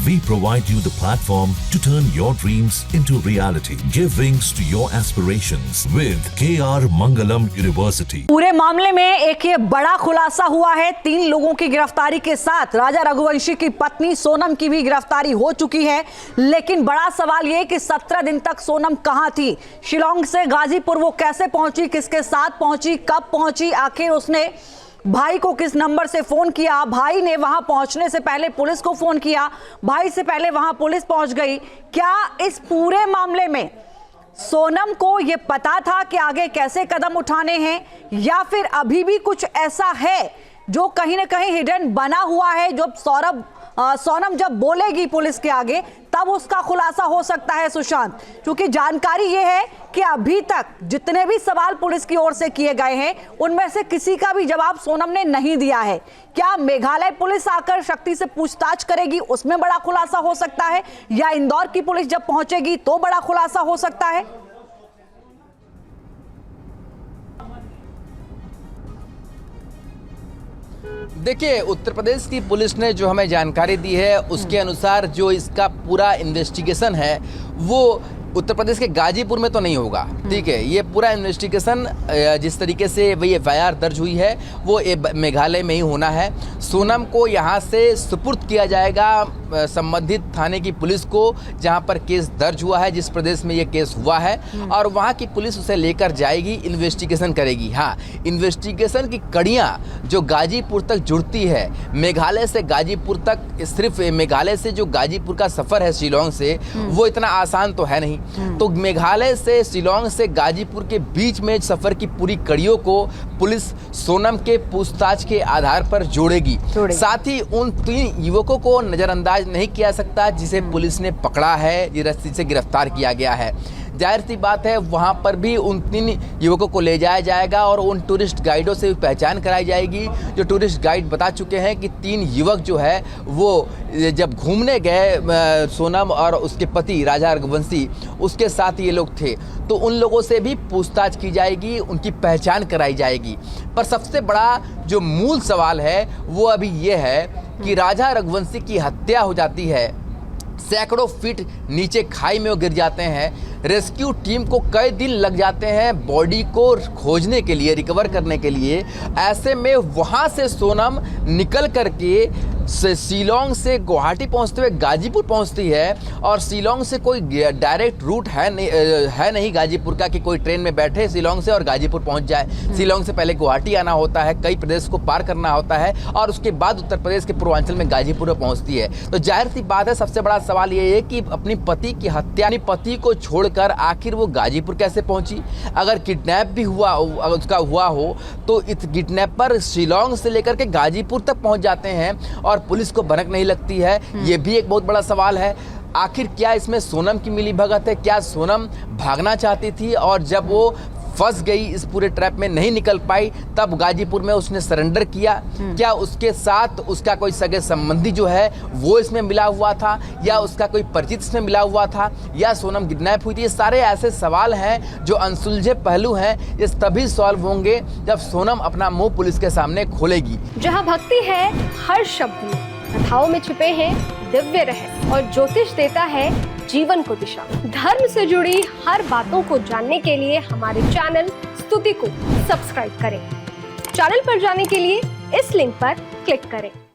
We provide you the platform to turn your dreams into reality. Give wings to your aspirations with KR Mangalam University. पूरे मामले में एक ये बड़ा खुलासा हुआ है। 3 लोगों की गिरफ्तारी के साथ राजा रघुवंशी की पत्नी सोनम की भी गिरफ्तारी हो चुकी है। लेकिन बड़ा सवाल ये कि 17 दिन तक सोनम कहां थी? शिलांग से गाजीपुर वो कैसे पहुंची, किसके साथ पहुंची, कब पहुंची, आखिर उसने भाई को किस नंबर से फोन किया, भाई ने वहां पहुंचने से पहले पुलिस को फोन किया, भाई से पहले वहां पुलिस पहुंच गई। क्या इस पूरे मामले में सोनम को यह पता था कि आगे कैसे कदम उठाने हैं, या फिर अभी भी कुछ ऐसा है जो कहीं ना कहीं हिडन बना हुआ है, जो सोनम जब बोलेगी पुलिस के आगे तब उसका खुलासा हो सकता है? सुशांत, क्योंकि जानकारी यह है कि अभी तक जितने भी सवाल पुलिस की ओर से किए गए हैं उनमें से किसी का भी जवाब सोनम ने नहीं दिया है। क्या मेघालय पुलिस आकर शक्ति से पूछताछ करेगी, उसमें बड़ा खुलासा हो सकता है, या इंदौर की पुलिस जब पहुंचेगी तो बड़ा खुलासा हो सकता है? देखिए, उत्तर प्रदेश की पुलिस ने जो हमें जानकारी दी है उसके अनुसार जो इसका पूरा इन्वेस्टिगेशन है वो उत्तर प्रदेश के गाजीपुर में तो नहीं होगा। ठीक है, ये पूरा इन्वेस्टिगेशन जिस तरीके से वही एफआईआर दर्ज हुई है वो मेघालय में ही होना है। सोनम को यहाँ से सुपुर्द किया जाएगा संबंधित थाने की पुलिस को जहाँ पर केस दर्ज हुआ है, जिस प्रदेश में ये केस हुआ है, और वहाँ की पुलिस उसे लेकर जाएगी, इन्वेस्टिगेशन करेगी। हाँ, इन्वेस्टिगेशन की कड़ियाँ जो गाजीपुर तक जुड़ती है, मेघालय से गाजीपुर तक, सिर्फ मेघालय से जो गाजीपुर का सफ़र है शिलांग से, वो इतना आसान तो है नहीं। तो मेघालय से शिलांग से गाजीपुर के बीच में सफर की पूरी कड़ियों को पुलिस सोनम के पूछताछ के आधार पर जोड़ेगी। साथ ही उन 3 युवकों को नजरअंदाज नहीं किया सकता जिसे पुलिस ने पकड़ा है, जिसे गिरफ्तार किया गया है। जाहिर सी बात है वहाँ पर भी उन 3 युवकों को ले जाया जाएगा और उन टूरिस्ट गाइडों से पहचान कराई जाएगी। जो टूरिस्ट गाइड बता चुके हैं कि 3 युवक जो है वो जब घूमने गए, सोनम और उसके पति राजा रघुवंशी, उसके साथ ये लोग थे, तो उन लोगों से भी पूछताछ की जाएगी, उनकी पहचान कराई जाएगी। पर सबसे बड़ा जो मूल सवाल है वो अभी ये है कि राजा रघुवंशी की हत्या हो जाती है, सैकड़ों फीट नीचे खाई में वो गिर जाते हैं, रेस्क्यू टीम को कई दिन लग जाते हैं बॉडी को खोजने के लिए, रिकवर करने के लिए। ऐसे में वहाँ से सोनम निकल करके शिलांग से गुवाहाटी पहुँचते हुए गाजीपुर पहुँचती है, और शिलांग से कोई डायरेक्ट रूट है नहीं गाजीपुर का कि कोई ट्रेन में बैठे शिलांग से और गाजीपुर पहुँच जाए। शिलांग से पहले गुवाहाटी आना होता है, कई प्रदेश को पार करना होता है, और उसके बाद उत्तर प्रदेश के पूर्वांचल में गाजीपुर में पहुँचती है। तो जाहिर सी बात है, सबसे बड़ा सवाल ये है कि अपनी पति की हत्या, अपनी पति को छोड़कर आखिर वो गाजीपुर कैसे पहुंची? अगर किडनैप भी हुआ, उसका हुआ हो, तो इस किडनैपर शिलांग से लेकर के गाजीपुर तक पहुंच जाते हैं और पुलिस को भनक नहीं लगती है। ये भी एक बहुत बड़ा सवाल है। आखिर क्या इसमें सोनम की मिलीभगत है? क्या सोनम भागना चाहती थी और जब वो फंस गई, इस पूरे ट्रैप में नहीं निकल पाई, तब गाजीपुर में उसने सरेंडर किया? क्या उसके साथ उसका कोई सगे संबंधी जो है वो इसमें मिला हुआ था, या उसका कोई परिचित इसमें मिला हुआ था, या सोनम किडनैप हुई थी? ये सारे ऐसे सवाल हैं जो अनसुलझे पहलू हैं। ये तभी सॉल्व होंगे जब सोनम अपना मुंह पुलिस के सामने खोलेगी। जहाँ भक्ति है हर शब्द में, कथाओं में छुपे हैं दिव्य रहस्य, और ज्योतिष देता है जीवन को दिशा। धर्म से जुड़ी हर बातों को जानने के लिए हमारे चैनल स्तुति को सब्सक्राइब करें। चैनल पर जाने के लिए इस लिंक पर क्लिक करें।